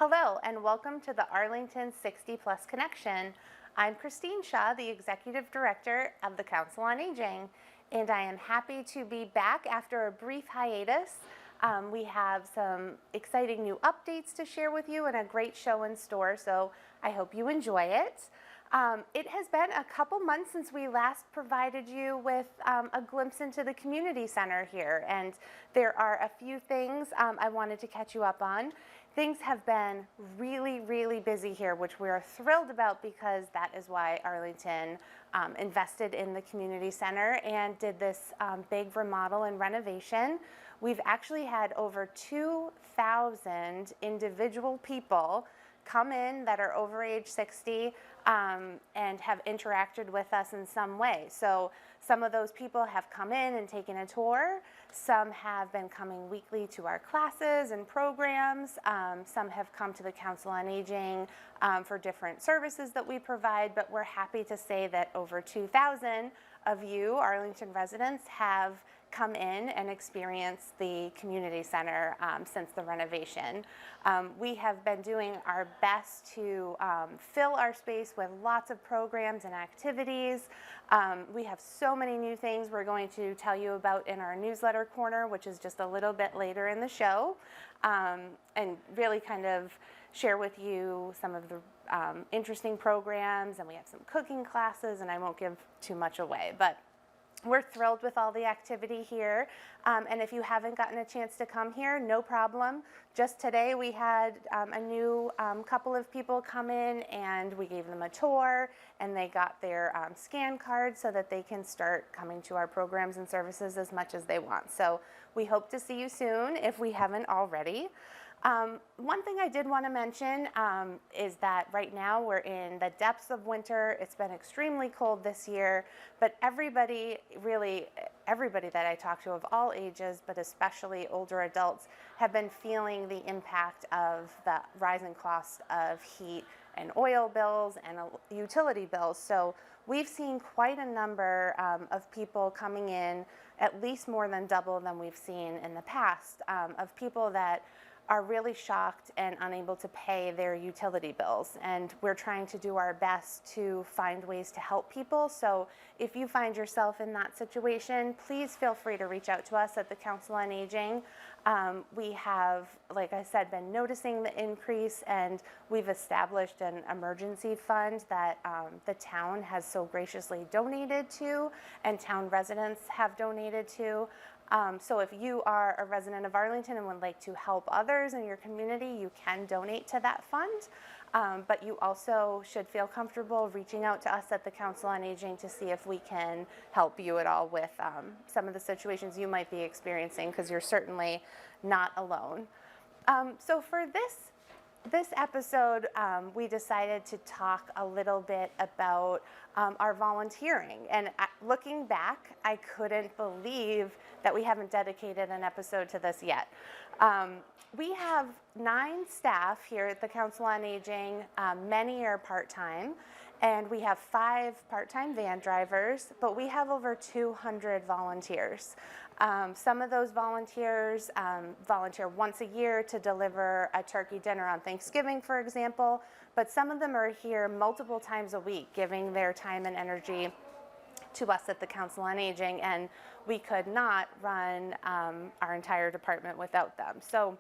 Hello and welcome to the Arlington 60 Plus Connection. I'm Christine Shaw, the Executive Director of the Council on Aging, and I am happy to be back after a brief hiatus. We have some exciting new updates to share with you and a great show in store, so I hope you enjoy it. It has been a couple months since we last provided you with a glimpse into the community center here, and there are a few things I wanted to catch you up on. Things have been really busy here, which we are thrilled about because that is why Arlington invested in the community center and did this big remodel and renovation. We've actually had over 2,000 individual people come in that are over age 60 and have interacted with us in some way. So some of those people have come in and taken a tour. Some have been coming weekly to our classes and programs. Some have come to the Council on Aging for different services that we provide, but we're happy to say that over 2,000 of you, Arlington residents, have come in and experienced the community center since the renovation. We have been doing our best to fill our space with lots of programs and activities. We have so many new things we're going to tell you about in our newsletter corner, which is just a little bit later in the show, and really kind of share with you some of the interesting programs, and we have some cooking classes, and I won't give too much away, but we're thrilled with all the activity here, and if you haven't gotten a chance to come here, no problem. Just today we had a new couple of people come in, and we gave them a tour, and they got their scan card so that they can start coming to our programs and services as much as they want. So we hope to see you soon if we haven't already. One thing I did want to mention is that right now we're in the depths of winter. It's been extremely cold this year, but everybody that I talk to of all ages, but especially older adults, have been feeling the impact of the rising cost of heat and oil bills and utility bills. So we've seen quite a number of people coming in, at least more than double than we've seen in the past, of people that are really shocked and unable to pay their utility bills. And we're trying to do our best to find ways to help people. So if you find yourself in that situation, please feel free to reach out to us at the Council on Aging. We have, like I said, been noticing the increase, and we've established an emergency fund that the town has so graciously donated to, and town residents have donated to. So if you are a resident of Arlington and would like to help others in your community, you can donate to that fund. But you also should feel comfortable reaching out to us at the Council on Aging to see if we can help you at all with some of the situations you might be experiencing, because you're certainly not alone. So for this episode, we decided to talk a little bit about our volunteering. And looking back, I couldn't believe that we haven't dedicated an episode to this yet. We have 9 staff here at the Council on Aging. Many are part-time, and we have 5 part-time van drivers, but we have over 200 volunteers. Some of those volunteers volunteer once a year to deliver a turkey dinner on Thanksgiving, for example, but some of them are here multiple times a week, giving their time and energy to us at the Council on Aging, and we could not run our entire department without them. So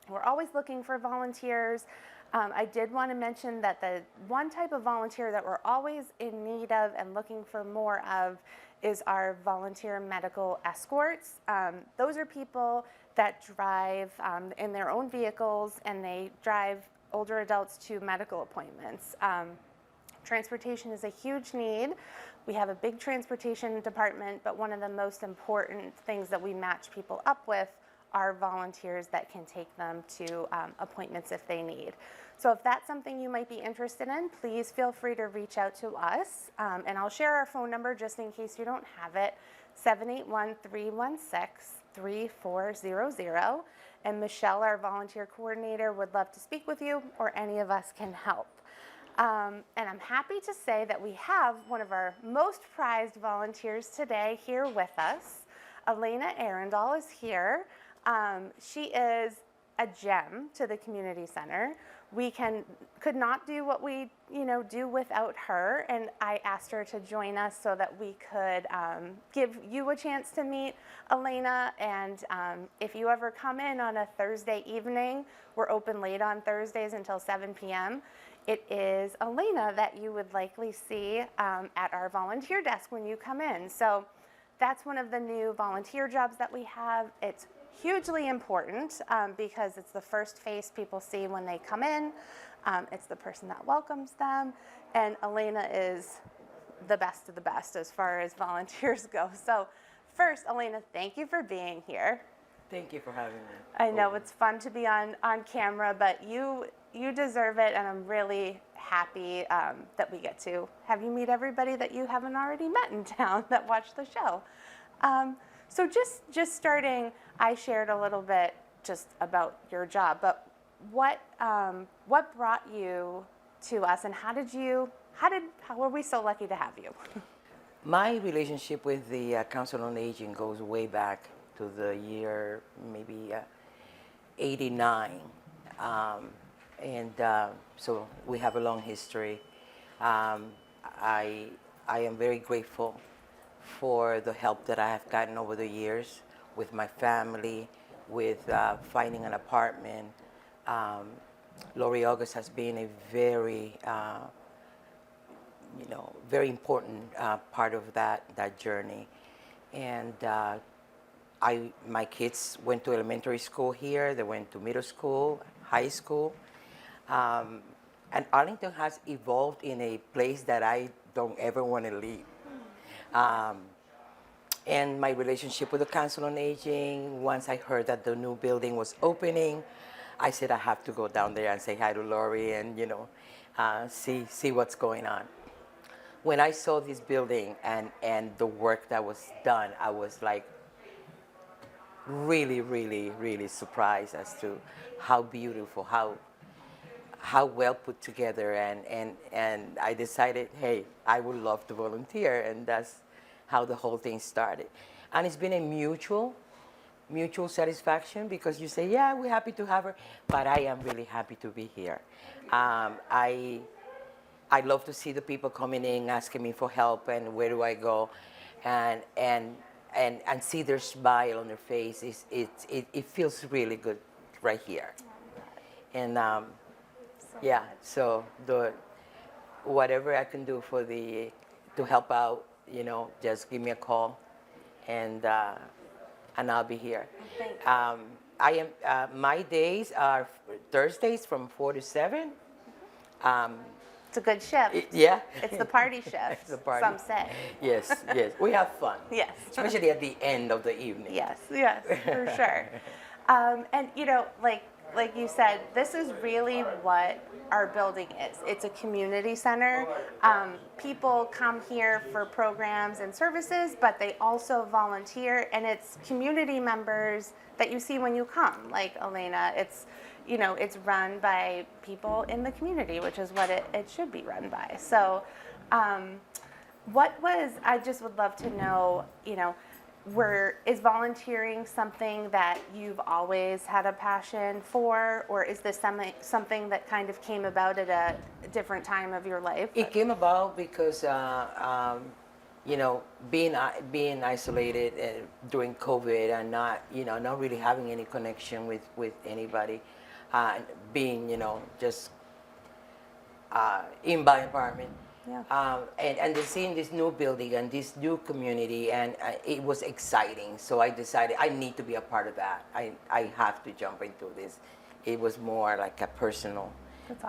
we're always looking for volunteers. I did want to mention that the one type of volunteer that we're always in need of and looking for more of is our volunteer medical escorts. Those are people that drive in their own vehicles, and they drive older adults to medical appointments. Transportation is a huge need. We have a big transportation department, but one of the most important things that we match people up with are volunteers that can take them to appointments if they need. So if that's something you might be interested in, please feel free to reach out to us. And I'll share our phone number just in case you don't have it, 781-316-3400. And Michelle, our volunteer coordinator, would love to speak with you, or any of us can help. And I'm happy to say that we have one of our most prized volunteers today here with us. Elena Arundel is here. She is a gem to the community center. we could not do what we do without her, and I asked her to join us so that we could give you a chance to meet Elena. And if you ever come in on a Thursday evening, we're open late on Thursdays until 7 p.m. It is Elena that you would likely see at our volunteer desk when you come in. So that's one of the new volunteer jobs that we have. It's hugely important because it's the first face people see when they come in. It's the person that welcomes them. And Elena is the best of the best as far as volunteers go. So first, Elena, thank you for being here. Thank you for having me. I know it's fun to be on camera, but you deserve it, and I'm really happy that we get to have you meet everybody that you haven't already met in town that watch the show. So just starting, I shared a little bit just about your job, but what brought you to us, and how were we so lucky to have you? My relationship with the Council on Aging goes way back to the year maybe 89. So we have a long history. I am very grateful for the help that I have gotten over the years with my family, with finding an apartment. Lori August has been a very, very important part of that journey. And my kids went to elementary school here. They went to middle school, high school. And Arlington has evolved in a place that I don't ever want to leave. And my relationship with the Council on Aging, once I heard that the new building was opening, I said I have to go down there and say hi to Lori and, see what's going on. When I saw this building and the work that was done, I was like really, really, really surprised as to how beautiful, how well put together, and I decided, hey, I would love to volunteer, and that's how the whole thing started. And it's been a mutual satisfaction, because you say, yeah, we're happy to have her, but I am really happy to be here. I love to see the people coming in asking me for help and where do I go, and see their smile on their face. It feels really good right here. And so whatever I can do to help out, just give me a call, and I'll be here. My days are Thursdays from 4 to 7. It's a good shift. Yeah. It's the party shift. It's the party. Some say. Yes. We have fun. Yes. Especially at the end of the evening. Yes, for sure. And like you said, this is really what our building is. It's a community center. People come here for programs and services, but they also volunteer, and it's community members that you see when you come, like Elena. It's run by people in the community, which is what it should be run by. So I just would love to know, is volunteering something that you've always had a passion for, or is this something that kind of came about at a different time of your life? It came about because, being isolated during COVID and not really having any connection with anybody, being, just in my apartment. Yeah. And then seeing this new building and this new community, and it was exciting. So I decided I need to be a part of that. I have to jump into this. It was more like a personal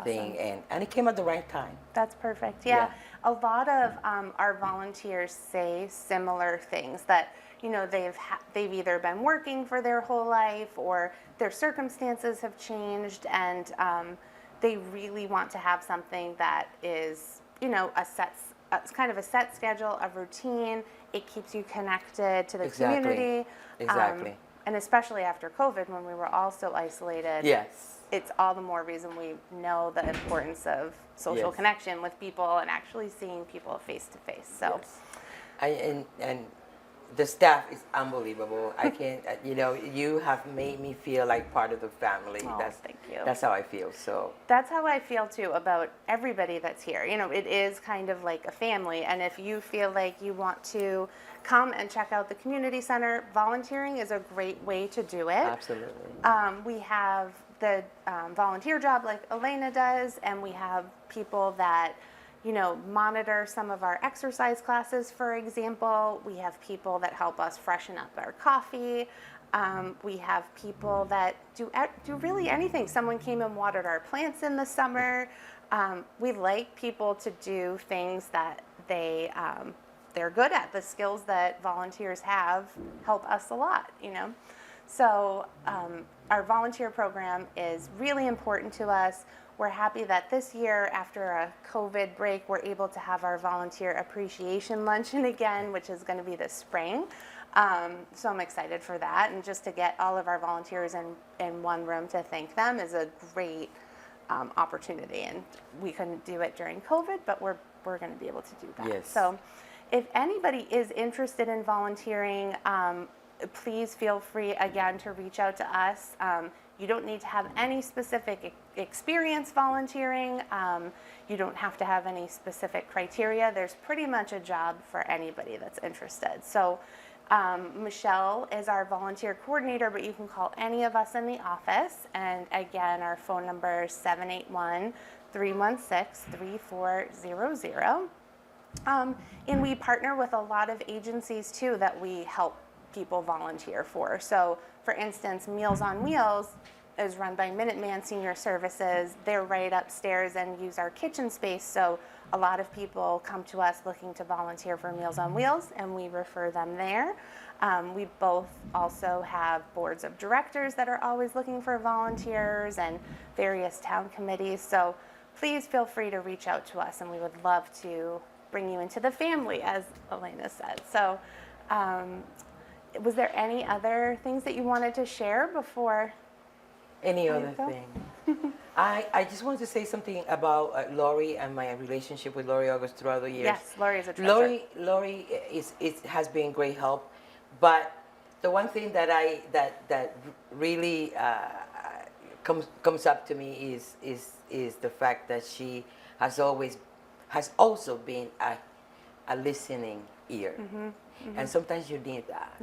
thing, and it came at the right time. That's perfect. Yeah. A lot of our volunteers say similar things, that they've either been working for their whole life, or their circumstances have changed, and they really want to have something that is it's kind of a set schedule, a routine. It keeps you connected to the community. Exactly. And especially after COVID, when we were all so isolated. Yes. It's all the more reason we know the importance of social connection with people and actually seeing people face to face. So. Yes. And the staff is unbelievable. I can't, you have made me feel like part of the family. Oh, thank you. That's how I feel. So That's how I feel too about everybody that's here. It is kind of like a family. And if you feel like you want to come and check out the community center, volunteering is a great way to do it. absolutely. We have the volunteer job like Elena does, and we have people that monitor some of our exercise classes, for example. We have people that help us freshen up our coffee. We have people that do really anything. Someone came and watered our plants in the summer. We like people to do things that they're good at. The skills that volunteers have help us a lot, So our volunteer program is really important to us. We're happy that this year, after a COVID break, we're able to have our volunteer appreciation luncheon again, which is going to be this spring. So I'm excited for that. And just to get all of our volunteers in one room to thank them is a great opportunity. And we couldn't do it during COVID, but we're going to be able to do that. Yes. So if anybody is interested in volunteering, please feel free again to reach out to us. You don't need to have any specific experience volunteering. You don't have to have any specific criteria. There's pretty much a job for anybody that's interested. So Michelle is our volunteer coordinator, but you can call any of us in the office. And again, our phone number is 781-316-3400. And we partner with a lot of agencies too that we help people volunteer for. So for instance, Meals on Wheels is run by Minuteman Senior Services. They're right upstairs and use our kitchen space. So a lot of people come to us looking to volunteer for Meals on Wheels, and we refer them there. We both also have boards of directors that are always looking for volunteers and various town committees. So please feel free to reach out to us, and we would love to bring you into the family, as Elena said. So was there any other things that you wanted to share before? Any other thing? I just wanted to say something about Lori and my relationship with Lori August throughout the years. Yes, Lori is a treasure. Lori has been great help, but the one thing that really comes up to me is the fact that she has also been a listening ear, and sometimes you need that.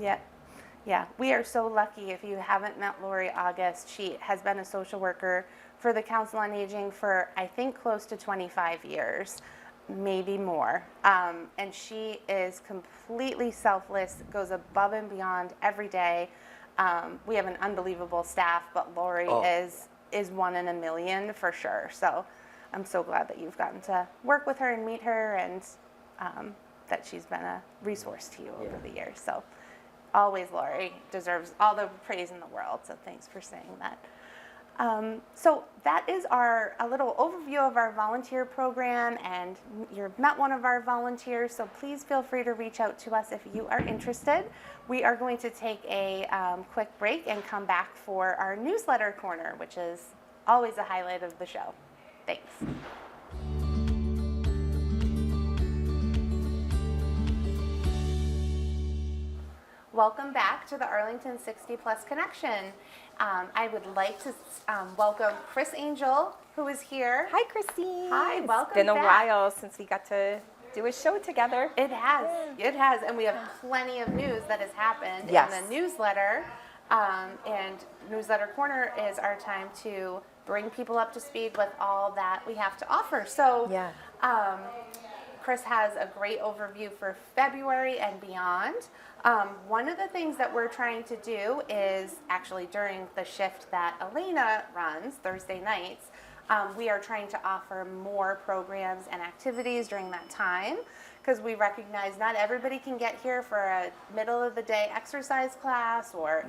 Yeah, we are so lucky. If you haven't met Lori August, she has been a social worker for the Council on Aging for, I think, close to 25 years, maybe more. And she is completely selfless, goes above and beyond every day. We have an unbelievable staff, but Lori is one in a million for sure. So I'm so glad that you've gotten to work with her and meet her, and that she's been a resource to you over the years. So always, Lori deserves all the praise in the world. So thanks for saying that. So that is a little overview of our volunteer program, and you've met one of our volunteers. So please feel free to reach out to us if you are interested. We are going to take a quick break and come back for our newsletter corner, which is always a highlight of the show. Thanks. Welcome back to the Arlington 60 Plus Connection. I would like to welcome Chris Angel, who is here. Hi, Christine. Hi, welcome It's been a back. while since we got to do a show together. It has, and we have plenty of news that has happened Yes. in the newsletter. And Newsletter Corner is our time to bring people up to speed with all that we have to offer. So Chris has a great overview for February and beyond. One of the things that we're trying to do is actually during the shift that Elena runs, Thursday nights, we are trying to offer more programs and activities during that time, because we recognize not everybody can get here for a middle of the day exercise class or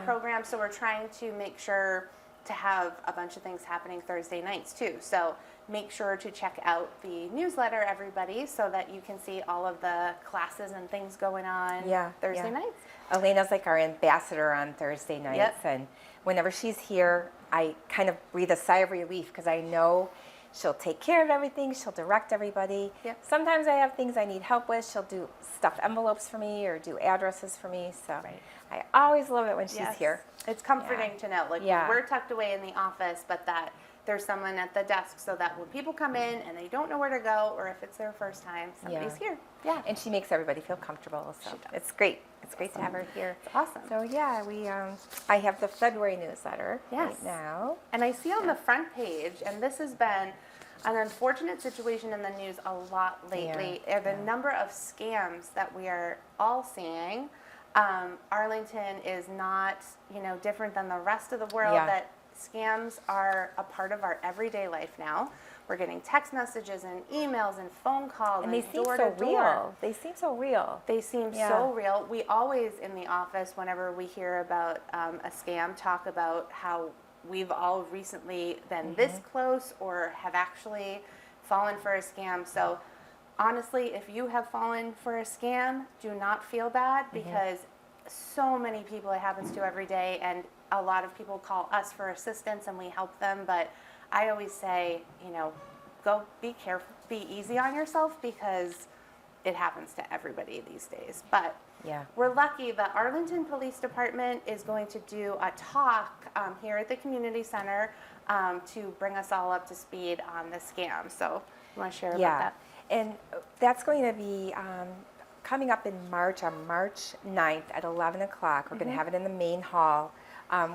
program. So we're trying to make sure to have a bunch of things happening Thursday nights too. So make sure to check out the newsletter, everybody, so that you can see all of the classes and things going on Thursday nights. Elena's like our ambassador on Thursday nights, and whenever she's here, I kind of breathe a sigh of relief because I know She'll take care of everything. She'll direct everybody. Yep. Sometimes I have things I need help with. She'll do stuff envelopes for me or do addresses for me. So Right. I always love it when she's Yes. here. It's comforting to know, like, Yeah. we're tucked away in the office, but that there's someone at the desk so that when people come in and they don't know where to go, or if it's their first time, somebody's here. Yeah. And she makes everybody feel comfortable. So She does. it's great. It's great to have her here. It's awesome. So yeah, I have the February newsletter Yes. right now. And I see on the front page, and this has been an unfortunate situation in the news a lot lately, are the number of scams that we are all seeing. Arlington is not, different than the rest of the world, Yeah. that scams are a part of our everyday life now. We're getting text messages and emails and phone calls And they seem door so to door. real. They seem so real. They seem Yeah. so real. We always, in the office, whenever we hear about a scam, talk about how we've all recently been this close or have actually fallen for a scam. So honestly, if you have fallen for a scam, do not feel bad, because so many people it happens to every day, and a lot of people call us for assistance and we help them. But I always say, go be careful, be easy on yourself, because it happens to everybody these days. But Yeah. we're lucky. The Arlington Police Department is going to do a talk here at the community center to bring us all up to speed on the scam. So you want to share about Yeah. that? And that's going to be coming up in March, on March 9th at 11 o'clock. We're going to have it in the main hall.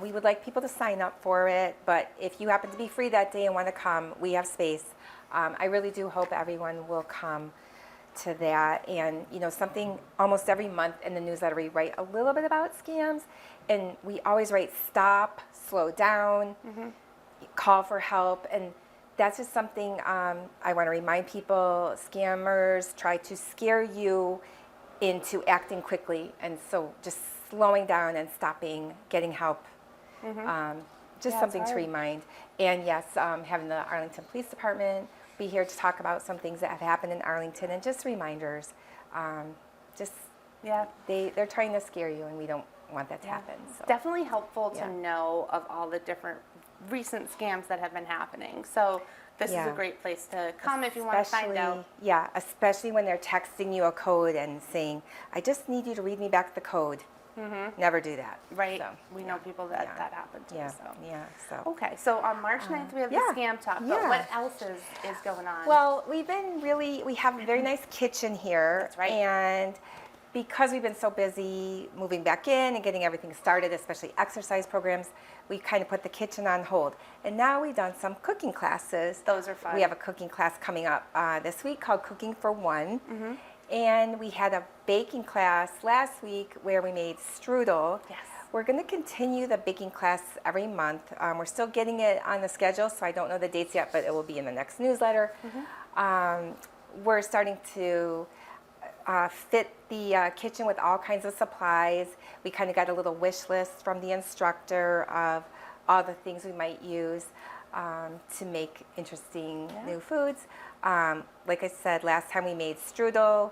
We would like people to sign up for it, but if you happen to be free that day and want to come, we have space. I really do hope everyone will come to that. And something almost every month in the newsletter we write a little bit about scams, and we always write stop, slow down, call for help. And that's just something I want to remind people. Scammers try to scare you into acting quickly, and so just slowing down and stopping, getting help. Just Yeah, it's something to hard. remind. And yes, having the Arlington Police Department be here to talk about some things that have happened in Arlington, and just reminders. Yeah. They're trying to scare you, and we don't want that to happen. So. Definitely helpful to Yeah. know of all the different recent scams that have been happening. So this is a Yeah. great place to come if you want to find out. Yeah, especially when they're texting you a code and saying, I just need you to read me back the code. Never do that. Right. So, We know people that Yeah. that happened to. yeah, So. yeah. So. Okay, so on March 9th we have yeah, the scam talk, but yeah. what else is going on? Well, we have a very nice kitchen here. That's right. And because we've been so busy moving back in and getting everything started, especially exercise programs, we kind of put the kitchen on hold. And now we've done some cooking classes. Those are fun. We have a cooking class coming up this week called Cooking for One. And we had a baking class last week where we made strudel. Yes. We're going to continue the baking class every month. We're still getting it on the schedule, so I don't know the dates yet, but it will be in the next newsletter. We're starting to fit the kitchen with all kinds of supplies. We kind of got a little wish list from the instructor of all the things we might use to make interesting new foods. Like I said, last time we made strudel.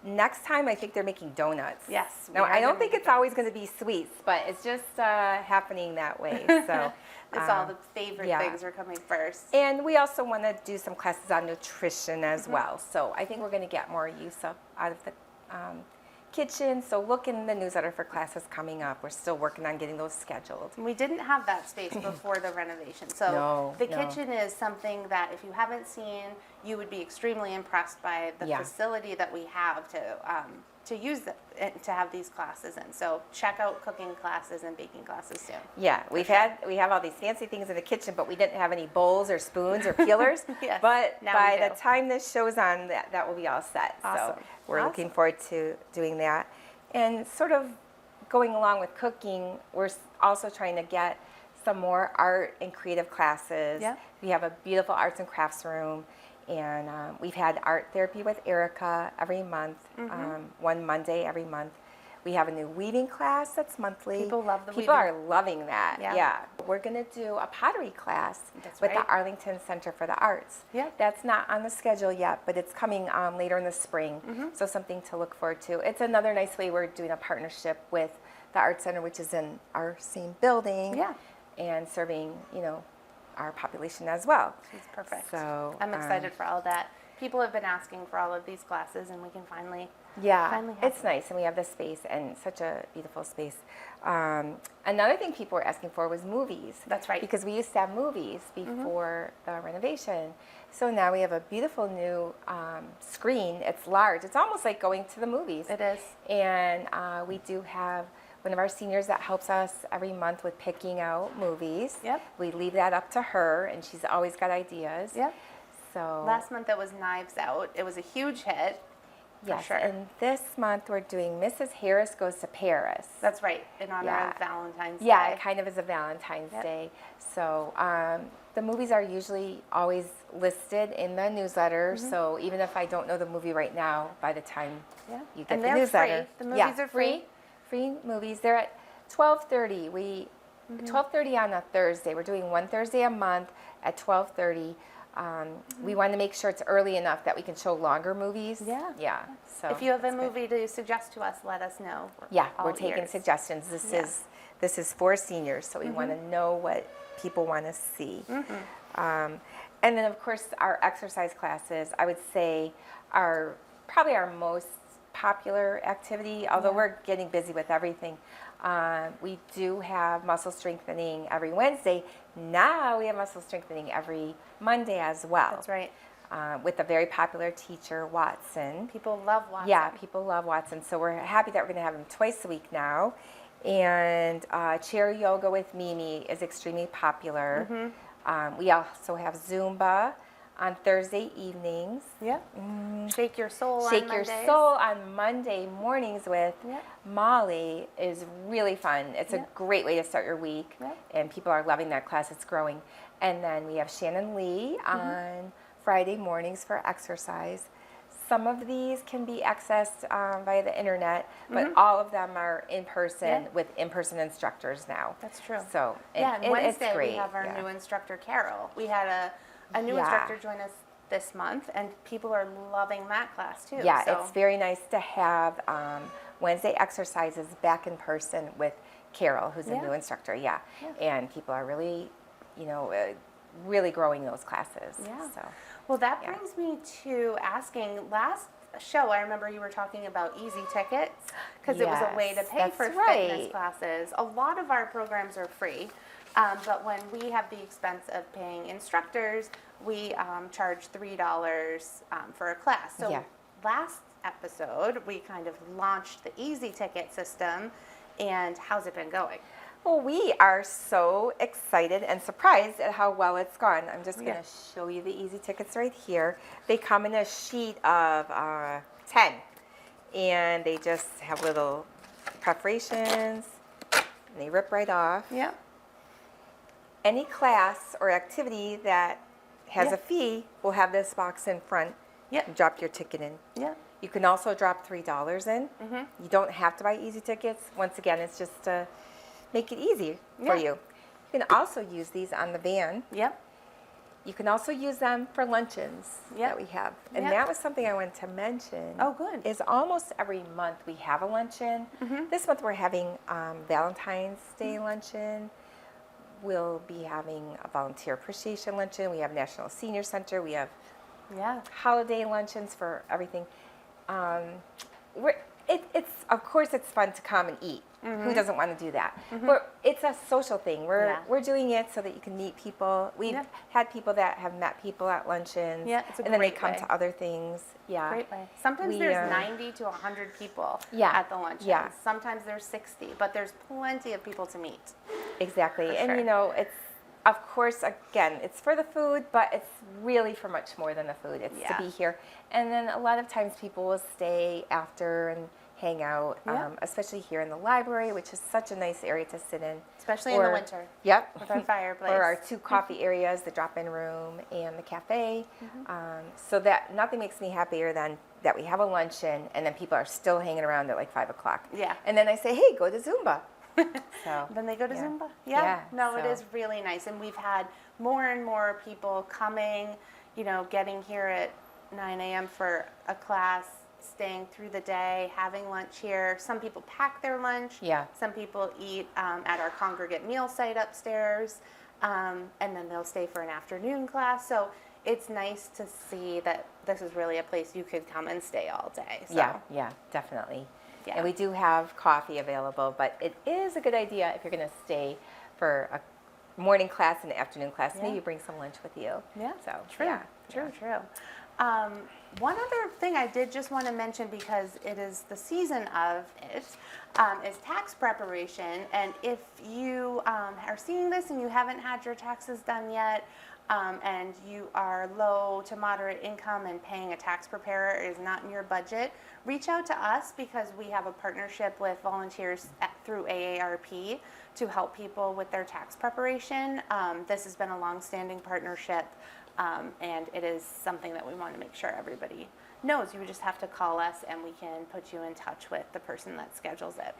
Next time, I think they're making donuts. Yes, No, we are I don't gonna think make it's always going to be sweets, but it's just happening that way. So, It's all the favorite yeah. things are coming first. and we also want to do some classes on nutrition as well. So I think we're going to get more use out of the kitchen. So look in the newsletter for classes coming up. We're still working on getting those scheduled. We didn't have that space before the renovation. So No, the no. kitchen is something that if you haven't seen, you would be extremely impressed by the Yeah. facility that we have to use to have these classes in. So check out cooking classes and baking classes soon. Yeah, we have all these fancy things in the kitchen, but we didn't have any bowls or spoons or peelers. Yes, But now by we the do. time this show's on, that will be all set. Awesome. So we're Awesome. looking forward to doing that. And sort of going along with cooking, we're also trying to get some more art and creative classes. Yeah. We have a beautiful arts and crafts room. And we've had art therapy with Erica every month, one Monday every month. We have a new weaving class that's monthly. People love the People weaving. are loving that. Yeah. Yeah. We're going to do a pottery class That's with right. the Arlington Center for the Arts. Yep. That's not on the schedule yet, but it's coming later in the spring. So something to look forward to. It's another nice way we're doing a partnership with the Art Center, which is in our same building. Yeah. And serving, our population as well. It's perfect. So I'm excited for all that. People have been asking for all of these classes, and we can finally Yeah, have it's nice, and we have this space and such a beautiful space. Another thing people were asking for was movies. That's right. Because we used to have movies before the renovation. So now we have a beautiful new screen. It's large. It's almost like going to the movies. It is. And we do have one of our seniors that helps us every month with picking out movies. Yep. We leave that up to her, and she's always got ideas. Yep. So Last month it was Knives Out. It was a huge hit. yes, sure. and this month we're doing Mrs. Harris Goes to Paris. That's right, in honor Yeah. of Valentine's Yeah, Day. it kind of is a Valentine's Yep. Day. So the movies are usually always listed in the newsletter. So even if I don't know the movie right now, by the time Yeah. you get And the they're newsletter, free. The movies are free. Free movies. They're at 12:30. 12:30 on a Thursday. We're doing one Thursday a month at 12:30. We want to make sure it's early enough that we can show longer movies. Yeah. Yeah. So If you have a that's good. movie to suggest to us, let us know. Yeah, all we're taking ears. suggestions. Yeah. This is for seniors, so we want to know what people want to see. And then of course our exercise classes, I would say, are probably our most popular activity. Although we're getting busy with everything, we do have muscle strengthening every Wednesday. Now we have muscle strengthening every Monday as well. That's right. With a very popular teacher, Watson. People love watching. Yeah, people love Watson. So we're happy that we're going to have him twice a week now. And chair yoga with Mimi is extremely popular. We also have Zumba on Thursday evenings. Yep. Shake Your Soul on Shake Your Mondays. Soul on Monday mornings with Yep. Molly is really fun. It's a Yep. great way to start your week. Yep. And people are loving that class. It's growing. And then we have Shannon Lee on Friday mornings for exercise. Some of these can be accessed via the internet, but all of them are in person Yeah. with in-person instructors now. That's true. So Yeah, and it's Wednesday great. we have our yeah. new instructor, Carol. We had a new Yeah. instructor join us this month, and people are loving that class too. Yeah, so. it's very nice to have Wednesday exercises back in person with Carol, who's a Yeah. new instructor. Yeah. Yeah. And people are really, really growing those classes. Yeah. So Well, that Yeah. brings me to asking. Last show, I remember you were talking about easy tickets because it was a way to Yes, pay that's for fitness right. classes. A lot of our programs are free, but when we have the expense of paying instructors, we charge $3 for a class. So Yeah. last episode, we kind of launched the easy ticket system, and how's it been going? Well, we are so excited and surprised at how well it's gone. I'm just going Yeah. to show you the easy tickets right here. They come in a sheet of 10, and they just have little preparations, and they rip right off. Yeah. Any class or activity that has Yeah. a fee will have this box in front. Yeah. And drop your ticket in. Yeah. You can also drop $3 in. You don't have to buy easy tickets. Once again, it's just to make it easy for Yeah. you. You can also use these on the van. Yep. You can also use them for luncheons Yep. that we have. And Yep. that was something I wanted to mention. Oh, good. Is almost every month we have a luncheon. This month we're having Valentine's Day luncheon. We'll be having a volunteer appreciation luncheon. We have National Senior Center. We have Yeah. holiday luncheons for everything. It's of course it's fun to come and eat. Who doesn't want to do that? It's a social thing. Yeah. We're doing it so that you can meet people. We've Yeah. had people that have met people at luncheons. Yeah, it's a and then they great come way. to other things. Yeah. Great way. Sometimes We, there's 90 to 100 people Yeah, at the luncheons. yeah. Sometimes there's 60, but there's plenty of people to meet. Exactly. For And sure. it's of course again it's for the food, but it's really for much more than the food. It's Yeah. to be here. And then a lot of times people will stay after and hang out, Yeah. especially here in the library, which is such a nice area to sit in. Especially in the Or- winter Yep. with our fireplace. Or our 2 coffee areas, the drop-in room and the cafe. So that nothing makes me happier than that we have a luncheon and then people are still hanging around at like 5 o'clock. Yeah. And then I say, hey, go to Zumba. So Then they go to yeah. Zumba. Yeah. Yeah, No, it so- is really nice. And we've had more and more people coming, getting here at 9 a.m. for a class, staying through the day, having lunch here. Some people pack their lunch. Yeah. Some people eat at our congregate meal site upstairs. and then they'll stay for an afternoon class. So it's nice to see that this is really a place you could come and stay all day. So. Yeah, definitely. Yeah. And we do have coffee available, but it is a good idea if you're going to stay for a morning class and an afternoon class. Yeah. Maybe bring some lunch with you. Yeah, So true, yeah, true, yeah. true. One other thing I did just want to mention, because it is the season of it, is tax preparation. And if you are seeing this and you haven't had your taxes done yet, and you are low to moderate income and paying a tax preparer is not in your budget, reach out to us, because we have a partnership with volunteers through AARP to help people with their tax preparation. This has been a long-standing partnership, and it is something that we want to make sure everybody knows. You just have to call us and we can put you in touch with the person that schedules it.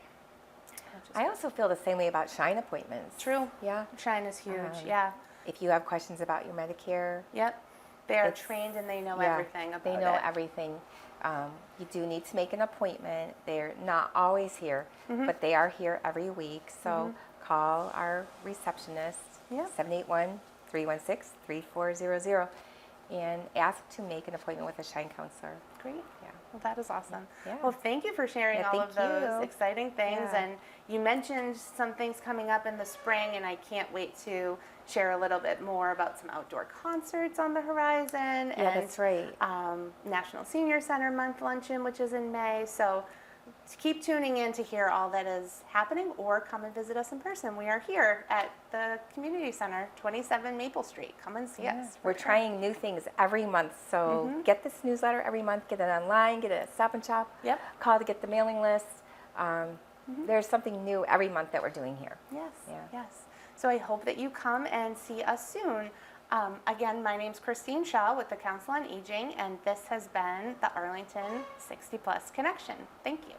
I also feel the same way about Shine appointments. True. Yeah. Shine is huge. Yeah. If you have questions about your Medicare, Yep. They are It's- trained and they know yeah, everything about they know it. everything. You do need to make an appointment. They're not always here, Mm-hmm. but they are here every week. So call our receptionist, Yeah. 781-316-3400, and ask to make an appointment with a Shine counselor. Great. Yeah. Well, that is awesome. Yeah. Well, thank you for sharing Yeah, all of thank those you. exciting things. Yeah. And you mentioned some things coming up in the spring, and I can't wait to share a little bit more about some outdoor concerts on the horizon. Yeah, and that's right. National Senior Center Month Luncheon, which is in May. So keep tuning in to hear all that is happening, or come and visit us in person. We are here at the Community Center, 27 Maple Street. Come and see us. for We're sure. trying new things every month, so get this newsletter every month, get it online, get it at Stop and Shop, Yep. call to get the mailing list. There's something new every month that we're doing here. Yes, Yeah. yes. So I hope that you come and see us soon. Again, my name's Christine Shaw with the Council on Aging, and this has been the Arlington 60 Plus Connection. Thank you.